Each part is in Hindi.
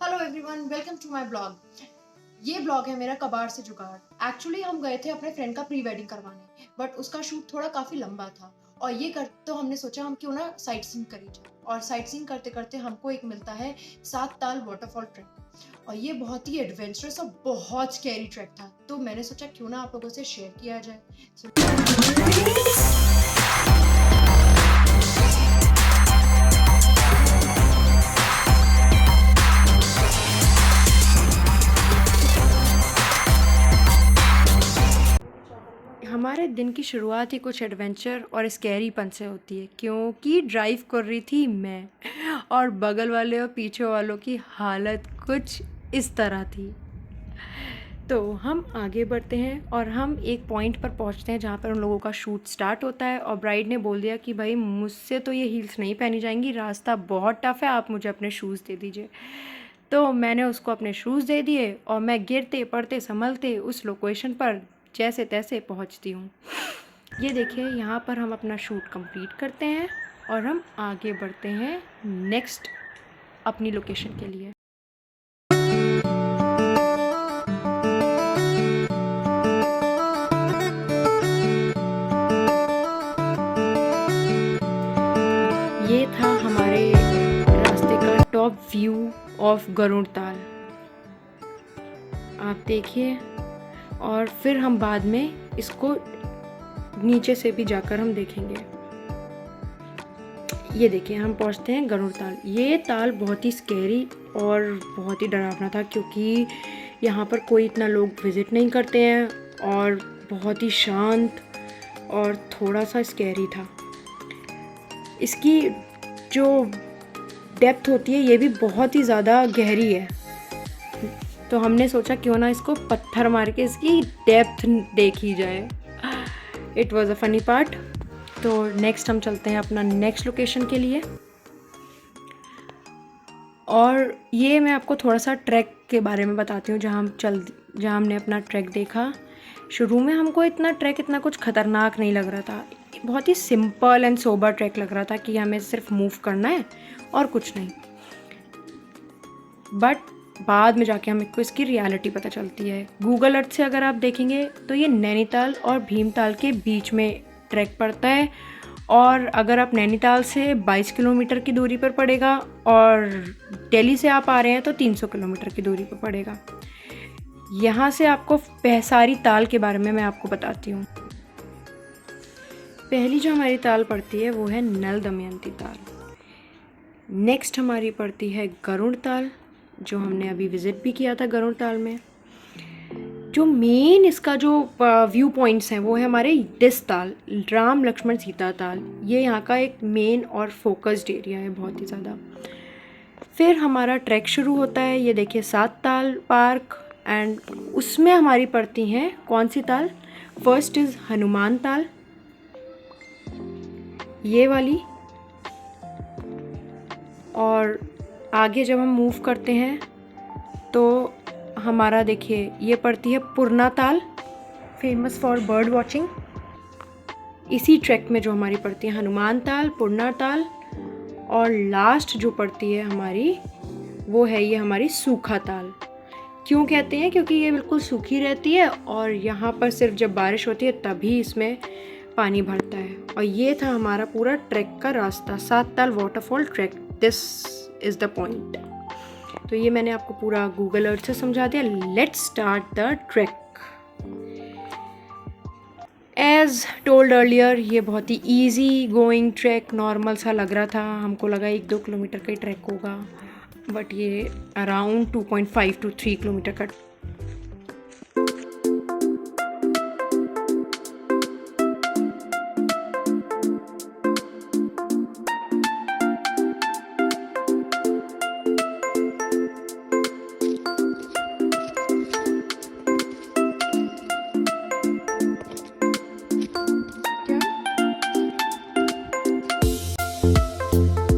Hello everyone, welcome to my blog. ये ब्लॉग है मेरा कबाड़ से जुगाड़। एक्चुअली हम गए थे अपने फ्रेंड का प्री वेडिंग करवाने, बट उसका शूट थोड़ा काफ़ी लंबा था और ये कर तो हमने सोचा हम क्यों ना साइट सीइंग करी जाए। और साइट सीइंग करते करते हमको एक मिलता है सात ताल वाटरफॉल ट्रैक, और ये बहुत ही एडवेंचरस और बहुत स्कैरी ट्रैक था। तो मैंने सोचा क्यों ना आप लोगों से शेयर किया जाए। हमारे दिन की शुरुआत ही कुछ एडवेंचर और स्कैरीपन से होती है, क्योंकि ड्राइव कर रही थी मैं और बगल वाले और पीछे वालों की हालत कुछ इस तरह थी। तो हम आगे बढ़ते हैं और हम एक पॉइंट पर पहुंचते हैं जहाँ पर उन लोगों का शूट स्टार्ट होता है। और ब्राइड ने बोल दिया कि भाई मुझसे तो ये हील्स नहीं पहनी जाएंगी, रास्ता बहुत टफ है, आप मुझे अपने शूज़ दे दीजिए। तो मैंने उसको अपने शूज़ दे दिए और मैं गिरते पड़ते संभलते उस लोकेशन पर जैसे तैसे पहुंचती हूँ। ये देखिए, यहाँ पर हम अपना शूट कंप्लीट करते हैं और हम आगे बढ़ते हैं नेक्स्ट अपनी लोकेशन के लिए। ये था हमारे रास्ते का टॉप व्यू ऑफ गरुड़ ताल, आप देखिए। और फिर हम बाद में इसको नीचे से भी जाकर हम देखेंगे। ये देखिए, हम पहुंचते हैं गरुड़ ताल। ये ताल बहुत ही स्कैरी और बहुत ही डरावना था, क्योंकि यहाँ पर कोई इतना लोग विज़िट नहीं करते हैं और बहुत ही शांत और थोड़ा सा स्कैरी था। इसकी जो डेप्थ होती है ये भी बहुत ही ज़्यादा गहरी है, तो हमने सोचा क्यों ना इसको पत्थर मार के इसकी डेप्थ देखी जाए। It was a funny part. तो नेक्स्ट हम चलते हैं अपना नेक्स्ट लोकेशन के लिए। और ये मैं आपको थोड़ा सा ट्रैक के बारे में बताती हूँ जहाँ हमने अपना ट्रैक देखा। शुरू में हमको इतना कुछ ख़तरनाक नहीं लग रहा था, बहुत ही सिंपल एंड सोबर ट्रैक लग रहा था कि हमें सिर्फ मूव करना है और कुछ नहीं। बट बाद में जाके हमें को इसकी रियलिटी पता चलती है। गूगल अर्थ से अगर आप देखेंगे तो ये नैनीताल और भीमताल के बीच में ट्रैक पड़ता है, और अगर आप नैनीताल से 22 किलोमीटर की दूरी पर पड़ेगा और दिल्ली से आप आ रहे हैं तो 300 किलोमीटर की दूरी पर पड़ेगा। यहाँ से आपको पहसारी ताल के बारे में मैं आपको बताती हूँ। पहली जो हमारी ताल पड़ती है वो है नल दमयंती ताल। नेक्स्ट हमारी पड़ती है गरुड़ ताल, जो हमने अभी विज़िट भी किया था गरुड़ ताल में। जो मेन इसका जो व्यू पॉइंट्स हैं वो है हमारे डिस ताल, राम लक्ष्मण सीता ताल। ये यहाँ का एक मेन और फोकस्ड एरिया है बहुत ही ज़्यादा। फिर हमारा ट्रैक शुरू होता है। ये देखिए, सात ताल पार्क, एंड उसमें हमारी पड़ती हैं कौन सी ताल? फर्स्ट इज़ हनुमान ताल, ये वाली। और आगे जब हम मूव करते हैं तो हमारा देखिए ये पड़ती है पुरना ताल, फेमस फॉर बर्ड वॉचिंग। इसी ट्रैक में जो हमारी पड़ती है हनुमान ताल, पुरना ताल, और लास्ट जो पड़ती है हमारी वो है ये हमारी सूखा ताल। क्यों कहते हैं? क्योंकि ये बिल्कुल सूखी रहती है और यहाँ पर सिर्फ जब बारिश होती है तभी इसमें पानी भरता है। और ये था हमारा पूरा ट्रैक का रास्ता, सात ताल waterfall track. This is the point. तो ये मैंने आपको पूरा गूगल अर्थ से समझा दिया। Let's start the track. As told earlier, ये बहुत ही ईजी गोइंग ट्रैक, नॉर्मल सा लग रहा था। हमको लगा 1-2 किलोमीटर का ही ट्रैक होगा, बट ये अराउंड 2.5 to 3 किलोमीटर का।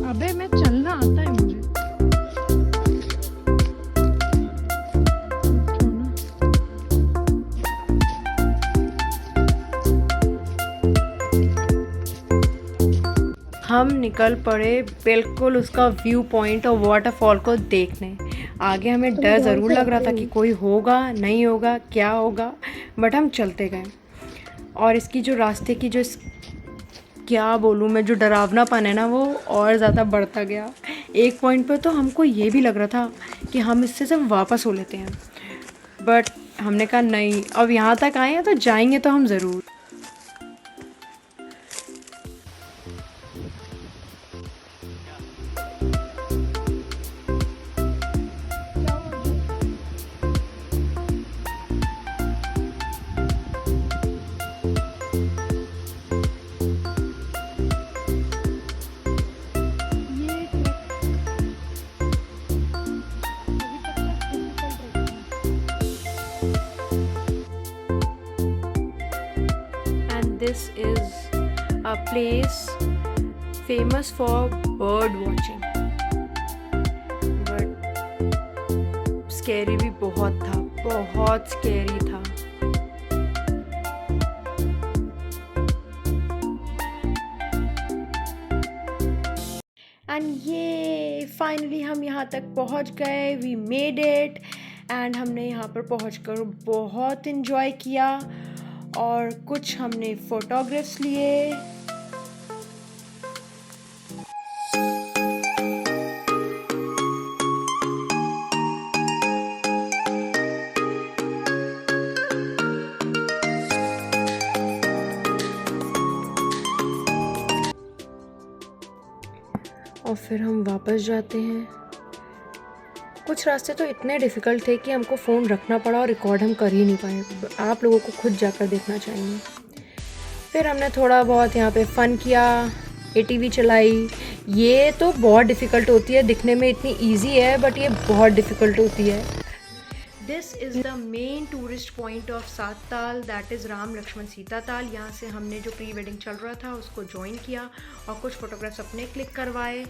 अबे मैं चलना आता है मुझे। हम निकल पड़े बिल्कुल उसका व्यू पॉइंट और वाटरफॉल को देखने। आगे हमें डर ज़रूर लग रहा था कि कोई होगा नहीं होगा क्या होगा, बट हम चलते गए। और इसकी जो रास्ते की जो क्या बोलूँ मैं, जो डरावनापन है ना वो और ज़्यादा बढ़ता गया। एक पॉइंट पे तो हमको ये भी लग रहा था कि हम इससे सब वापस हो लेते हैं, बट हमने कहा नहीं, अब यहाँ तक आए हैं तो जाएंगे तो हम ज़रूर। And this is a place famous for bird watching, but scary भी बहुत था, बहुत स्कैरी था। एंड ये फाइनली हम यहाँ तक पहुँच गए, वी मेड इट। एंड हमने यहाँ पर पहुँच कर बहुत इन्जॉय किया और कुछ हमने फ़ोटोग्राफ्स लिए। और फिर हम वापस जाते हैं। कुछ रास्ते तो इतने डिफ़िकल्ट थे कि हमको फ़ोन रखना पड़ा और रिकॉर्ड हम कर ही नहीं पाए। आप लोगों को खुद जाकर देखना चाहिए। फिर हमने थोड़ा बहुत यहाँ पे फ़न किया, एटीवी चलाई। ये तो बहुत डिफ़िकल्ट होती है, दिखने में इतनी इजी है बट ये बहुत डिफ़िकल्ट होती है। This is the main tourist point of सात ताल, दैट इज़ राम लक्ष्मण सीता ताल। यहाँ से हमने जो प्री वेडिंग चल रहा था उसको ज्वाइन किया और कुछ फ़ोटोग्राफ्स अपने क्लिक करवाए।